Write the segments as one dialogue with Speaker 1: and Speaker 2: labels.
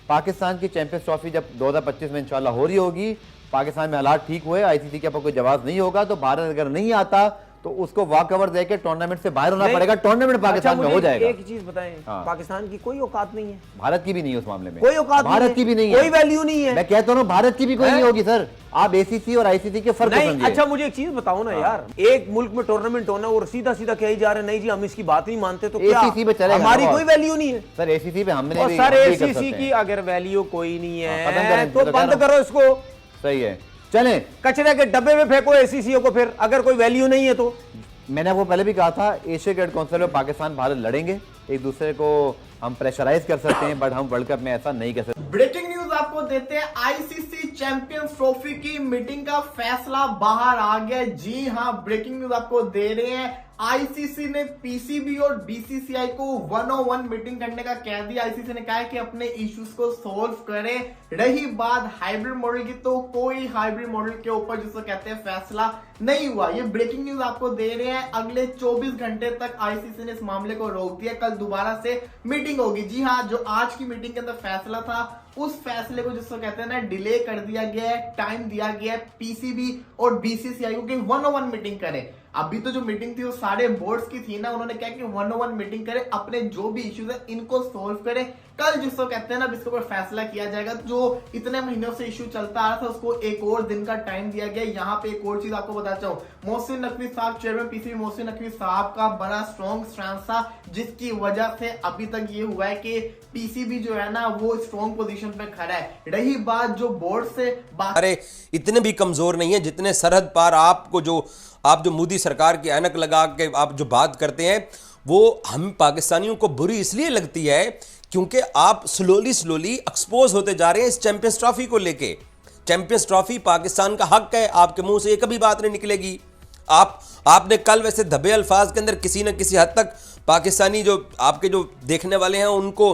Speaker 1: पाकिस्तान की champions trophy जब 2025 में इंशाल्लाह हो रही होगी, पाकिस्तान में हालात ठीक हुए, आईसीसी के ऊपर कोई जवाब नहीं होगा, तो भारत अगर नहीं आता तो उसको वॉक ओवर देके टूर्नामेंट से बाहर होना पड़ेगा। टूर्नामेंट पाकिस्तान में हो जाएगा।
Speaker 2: एक चीज बताएं, पाकिस्तान की कोई औकात नहीं है,
Speaker 1: भारत की भी नहीं है उस मामले में,
Speaker 2: कोई औकात
Speaker 1: भारत की भी नहीं है,
Speaker 2: कोई वैल्यू नहीं है।
Speaker 1: मैं कहता हूँ भारत की भी कोई नहीं होगी सर। आप एसीसी और आईसीसी के फर्क
Speaker 2: नहीं। अच्छा मुझे एक चीज बताओ ना यार, एक मुल्क में टूर्नामेंट होना और सीधा सीधा कह ही जा रहे नहीं जी हम इसकी बात नहीं मानते, तो क्या
Speaker 1: एसीसी पे चलेगा?
Speaker 2: हमारी कोई वैल्यू नहीं है
Speaker 1: सर। एसीसी पे हमने
Speaker 2: और सर एसीसी की अगर वैल्यू कोई नहीं है तो बंद करो इसको।
Speaker 1: सही है, चलें
Speaker 2: कचरे के डब्बे में फेंको एसीसी को, फिर अगर कोई वैल्यू नहीं है तो।
Speaker 1: मैंने आपको पहले भी कहा था, एशिया क्रिकेट काउंसिल में पाकिस्तान भारत लड़ेंगे, एक दूसरे को हम प्रेशराइज कर सकते हैं, बट हम वर्ल्ड कप में ऐसा नहीं कर सकते।
Speaker 3: ब्रेकिंग न्यूज आपको देते हैं, आईसीसी चैंपियंस ट्रॉफी की मीटिंग का फैसला बाहर आ गया। जी हां, ब्रेकिंग न्यूज आपको दे रहे हैं, आईसीसी ने पीसीबी और बीसीसीआई को 101 मीटिंग करने का कह दिया। आईसीसी ने कहा है कि अपने इश्यूज को सॉल्व करें। रही बात हाइब्रिड मॉडल की, तो कोई हाइब्रिड मॉडल के ऊपर जिसको कहते हैं फैसला नहीं हुआ। ये ब्रेकिंग न्यूज आपको दे रहे हैं। अगले 24 घंटे तक आईसीसी ने इस मामले को रोक दिया, कल दोबारा से मीटिंग होगी। जी हाँ, जो आज की मीटिंग के अंदर फैसला था उस फैसले को जिसको कहते हैं ना डिले कर दिया गया है, टाइम दिया गया है पीसीबी और बीसीसीआई को कि 101 मीटिंग करें। अभी तो जो मीटिंग थी वो सारे बोर्ड्स की थी ना, उन्होंने क्या कि 101 मीटिंग करें, अपने जो भी इश्यूज है इनको सोल्व करें। कल जिसको कहते हैं ना इसके ऊपर फैसला किया जाएगा। जो इतने महीनों से इश्यू चलता आ रहा था उसको एक और दिन का टाइम दिया गया। यहाँ पे एक और चीज आपको बताना चाहूँ, मोहसिन नकवी साहब चेयरमैन पीसीबी मोहसिन नकवी साहब का बड़ा स्ट्रॉन्ग स्टैंड था, जिसकी वजह से अभी तक ये हुआ है कि पीसीबी जो है ना वो स्ट्रॉन्ग पोजीशन पे खड़ा है। रही बात जो बोर्ड से बात,
Speaker 4: अरे इतने भी कमजोर नहीं है जितने सरहद पार आपको जो आप जो मोदी सरकार की ऐनक लगा के आप जो बात करते हैं वो हम पाकिस्तानियों को बुरी इसलिए लगती है क्योंकि आप स्लोली एक्सपोज होते जा रहे हैं इस चैंपियंस ट्रॉफी को लेके। चैंपियंस ट्रॉफी पाकिस्तान का हक है, आपके मुंह से ये कभी बात नहीं निकलेगी। आपने कल वैसे दबे अल्फाज के अंदर किसी न किसी हद तक पाकिस्तानी जो आपके जो देखने वाले हैं उनको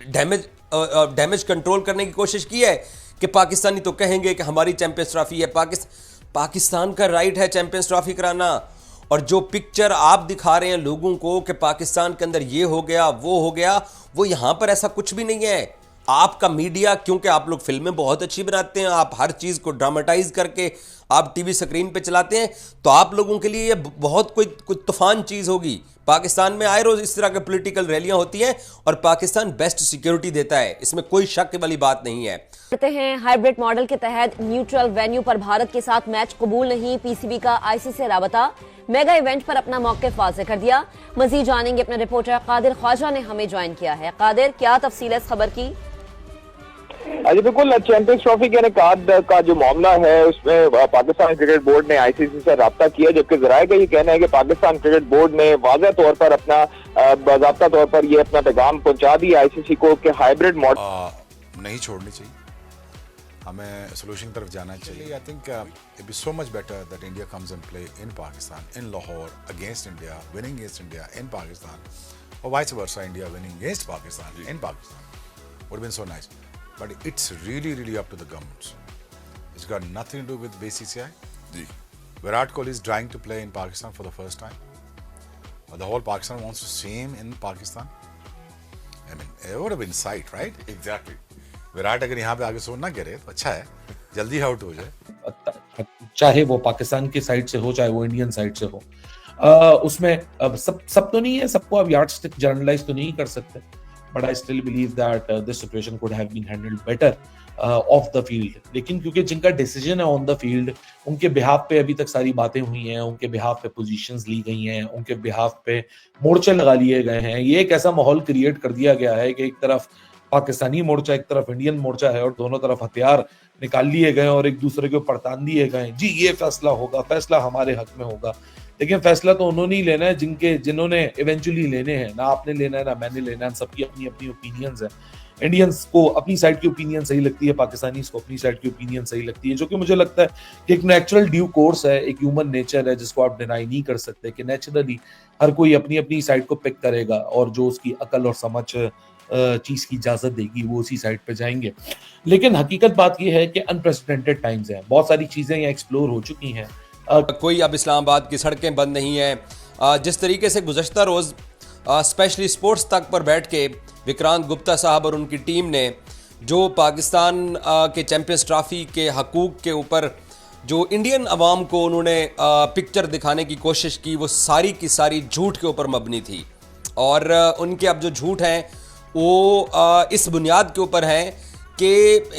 Speaker 4: डैमेज कंट्रोल करने की कोशिश की है कि पाकिस्तानी तो कहेंगे कि हमारी चैंपियंस ट्रॉफी है, पाकिस्तान का राइट है चैंपियंस ट्रॉफी कराना। और जो पिक्चर आप दिखा रहे हैं लोगों को कि पाकिस्तान के अंदर ये हो गया वो हो गया, वो यहां पर ऐसा कुछ भी नहीं है। आपका मीडिया, क्योंकि आप लोग फिल्में बहुत अच्छी बनाते हैं, आप हर चीज को ड्रामेटाइज करके आप टीवी स्क्रीन पे चलाते हैं, तो आप लोगों के लिए ये बहुत कोई तूफान चीज होगी। पाकिस्तान में आए रोज इस तरह के पॉलिटिकल रैलियां होती हैं और पाकिस्तान बेस्ट सिक्योरिटी देता है, इसमें कोई शक वाली बात नहीं है।
Speaker 5: करते हैं हाइब्रिड मॉडल के तहत न्यूट्रल वेन्यू पर भारत के साथ मैच कबूल नहीं, पीसीबी का आईसीसी से राबता, मेगा इवेंट पर अपना मौक़िफ़ वाज़ेह कर दिया। मजीद जानेंगे अपने रिपोर्टर कादिर ख्वाजा ने हमें ज्वाइन किया है। कादिर, क्या तफसील है इस खबर की?
Speaker 6: जी बिल्कुल, चैंपियंस ट्रॉफी के इनेकाद का जो मामला है उसमें पाकिस्तान क्रिकेट बोर्ड ने आईसीसी से राब्ता किया, जबकि जराये का ये कहना है कि पाकिस्तान क्रिकेट बोर्ड ने वाज़ेह तौर पर अपना बाज़ाब्ता तौर पर ये अपना पैगाम पहुंचा दिया आईसीसी को कि हाइब्रिड मॉडल
Speaker 7: नहीं छोड़नी चाहिए, हमें सोल्यूशन की तरफ जाना चाहिए। I think it be so much better that India comes and play in Pakistan, in Lahore against India, winning against India in Pakistan, और vice versa India winning against Pakistan in Pakistan would have been so nice. But it's really up to the governments. It's got nothing to do with BCCI. Virat Kohli is trying to play in Pakistan for the first time. The whole Pakistan wants to see him in Pakistan. I mean, it would have been sight, right? Exactly. Virat अगर यहाँ पे आगे सोच ना करे तो अच्छा है, जल्दी आउट हो जाए।
Speaker 8: चाहे वो पाकिस्तान की साइड से हो, चाहे वो इंडियन साइड से हो, उसमें अब सब तो नहीं है, सबको अब यार्डस्टिक जनरलाइज तो नहीं कर सकते, but I still believe that this situation could have been handled better off the field. लेकिन क्योंकि जिनका डिसीजन है ऑन द फील्ड, उनके बिहाफ पे अभी तक सारी बातें हुई हैं, उनके बिहाफ पे पोजीशंस ली गई हैं, उनके बिहाफ पे मोर्चे लगा लिए गए हैं। ये एक ऐसा माहौल क्रिएट कर दिया गया है कि एक तरफ पाकिस्तानी मोर्चा, एक तरफ इंडियन मोर्चा है, और दोनों तरफ हथियार निकाल लिए गए और एक दूसरे के ऊपर तान दिए गए, जी ये फैसला होगा, फैसला हमारे हक में होगा। लेकिन फैसला तो उन्होंने ही लेना है जिन्होंने इवेंचुअली लेने हैं, ना आपने लेना है ना मैंने लेना है, सबकी अपनी अपनी ओपिनियंस है। इंडियंस को अपनी साइड की ओपिनियन सही लगती है, पाकिस्तानीज को अपनी साइड की ओपिनियन सही लगती है, जो कि मुझे लगता है कि एक नेचुरल ड्यू कोर्स है, एक ह्यूमन नेचर है जिसको आप डिनाई नहीं कर सकते कि नेचुरली हर कोई अपनी अपनी साइड को पिक करेगा और जो उसकी अकल और समझ चीज की इजाजत देगी वो उसी साइड पे जाएंगे। लेकिन हकीकत बात यह है कि अनप्रेसिडेंटेड टाइम्स हैं, बहुत सारी चीजें यहाँ एक्सप्लोर हो चुकी हैं।
Speaker 4: कोई अब इस्लामाबाद की सड़कें बंद नहीं है। जिस तरीके से गुज़श्ता रोज़ स्पेशली स्पोर्ट्स तक पर बैठ के विक्रांत गुप्ता साहब और उनकी टीम ने जो पाकिस्तान के चैंपियंस ट्रॉफी के हकूक के ऊपर जो इंडियन अवाम को उन्होंने पिक्चर दिखाने की कोशिश की, वो सारी की सारी झूठ के ऊपर मबनी थी। और उनके अब जो झूठ हैं वो इस बुनियाद के ऊपर हैं कि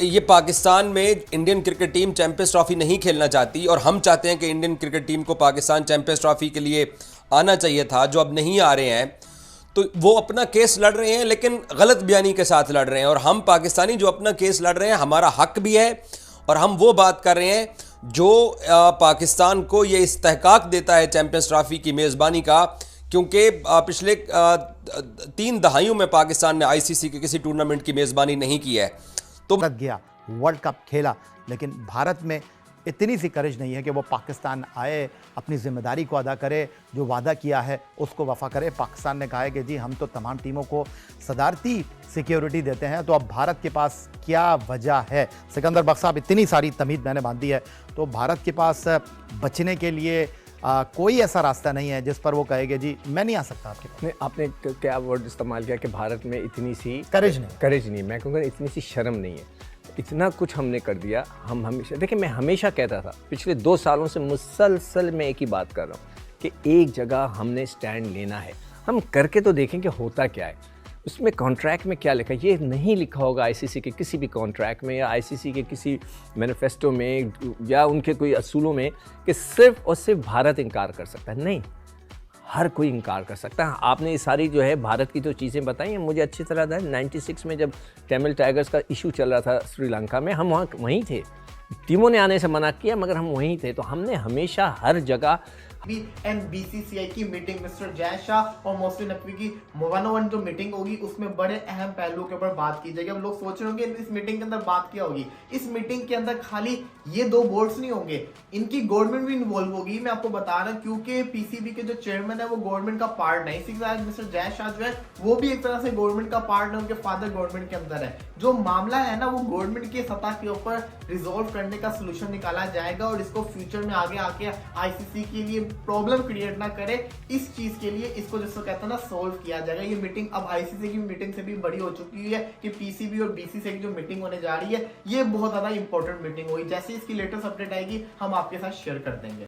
Speaker 4: ये पाकिस्तान में Indian cricket team champions trophy नहीं खेलना चाहती और हम चाहते हैं कि इंडियन क्रिकेट टीम को पाकिस्तान चैंपियंस ट्रॉफी के लिए आना चाहिए था, जो अब नहीं आ रहे हैं। तो वो अपना केस लड़ रहे हैं, लेकिन गलत बयानी के साथ लड़ रहे हैं। और हम पाकिस्तानी जो अपना केस लड़ रहे हैं, हमारा हक भी है और हम वो बात कर रहे हैं जो पाकिस्तान को ये इस्तेहकाक देता है चैंपियंस ट्रॉफी की मेज़बानी का, क्योंकि पिछले 3 दहाइयों में पाकिस्तान ने आईसीसी के किसी टूर्नामेंट की मेज़बानी नहीं की है। तो
Speaker 9: गया वर्ल्ड कप खेला, लेकिन भारत में इतनी सी करेज नहीं है कि वो पाकिस्तान आए, अपनी जिम्मेदारी को अदा करे, जो वादा किया है उसको वफा करे। पाकिस्तान ने कहा है कि जी हम तो तमाम टीमों को सदारती सिक्योरिटी देते हैं, तो अब भारत के पास क्या वजह है? सिकंदर बख्श साहब, इतनी सारी तमीद मैंने बांधी है, तो भारत के पास बचने के लिए कोई ऐसा रास्ता नहीं है जिस पर वो कहेगा जी मैं नहीं आ सकता आपके पास।
Speaker 10: नहीं, आपने क्या वर्ड इस्तेमाल किया कि भारत में इतनी सी
Speaker 9: करेज नहीं,
Speaker 10: मैं कहूँगा इतनी सी शर्म नहीं है। इतना कुछ हमने कर दिया। हम हमेशा देखिए, मैं हमेशा कहता था, पिछले 2 सालों से मुसलसल मैं एक ही बात कर रहा हूँ कि एक जगह हमने स्टैंड लेना है। हम करके तो देखें कि होता क्या है। उसमें कॉन्ट्रैक्ट में क्या लिखा है, ये नहीं लिखा होगा आईसीसी के किसी भी कॉन्ट्रैक्ट में या आईसीसी के किसी मैनिफेस्टो में या उनके कोई असूलों में कि सिर्फ और सिर्फ भारत इनकार कर सकता है। नहीं, हर कोई इनकार कर सकता है। आपने ये सारी जो है भारत की जो चीज़ें बताई हैं, मुझे अच्छी तरह था 96 में जब तमिल टाइगर्स का इशू चल रहा था श्रीलंका में, हम वहाँ वहीं थे। टीमों ने आने से मना किया मगर हम वहीं थे। तो हमने हमेशा हर जगह
Speaker 3: बीसीसीआई की मीटिंग मिस्टर जय शाह और मोहसिन नकवी की 1-on-1 जो मीटिंग होगी उसमें बड़े अहम पहलुओं के ऊपर बात की जाएगी। अब लोग सोच रहे होंगे इस मीटिंग के अंदर बात क्या होगी। इस मीटिंग के अंदर खाली ये 2 बोर्ड्स नहीं होंगे, इनकी गवर्नमेंट भी इन्वॉल्व होगी। मैं आपको बता रहा हूं क्योंकि पीसीबी के जो चेयरमैन है वो गवर्नमेंट का पार्ट है। इसी के साथ मिस्टर जय शाह जो है वो भी एक तरह से गवर्नमेंट का पार्ट है, उनके फादर गवर्नमेंट के अंदर है। जो मामला है ना वो गवर्नमेंट की सतह के ऊपर रिजोल्व करने का सोल्यूशन निकाला जाएगा और इसको फ्यूचर में आगे आके आईसीसी के लिए प्रॉब्लम क्रिएट ना करे, इस चीज के लिए इसको जिसको कहते हैं ना सोल्व किया जाएगा। ये मीटिंग अब आईसीसी की मीटिंग से भी बड़ी हो चुकी है कि पीसीबी और बीसीसीआई की जो मीटिंग होने जा रही है ये बहुत ज्यादा इंपॉर्टेंट मीटिंग होगी। जैसे इसकी लेटेस्ट अपडेट आएगी हम आपके साथ शेयर कर देंगे।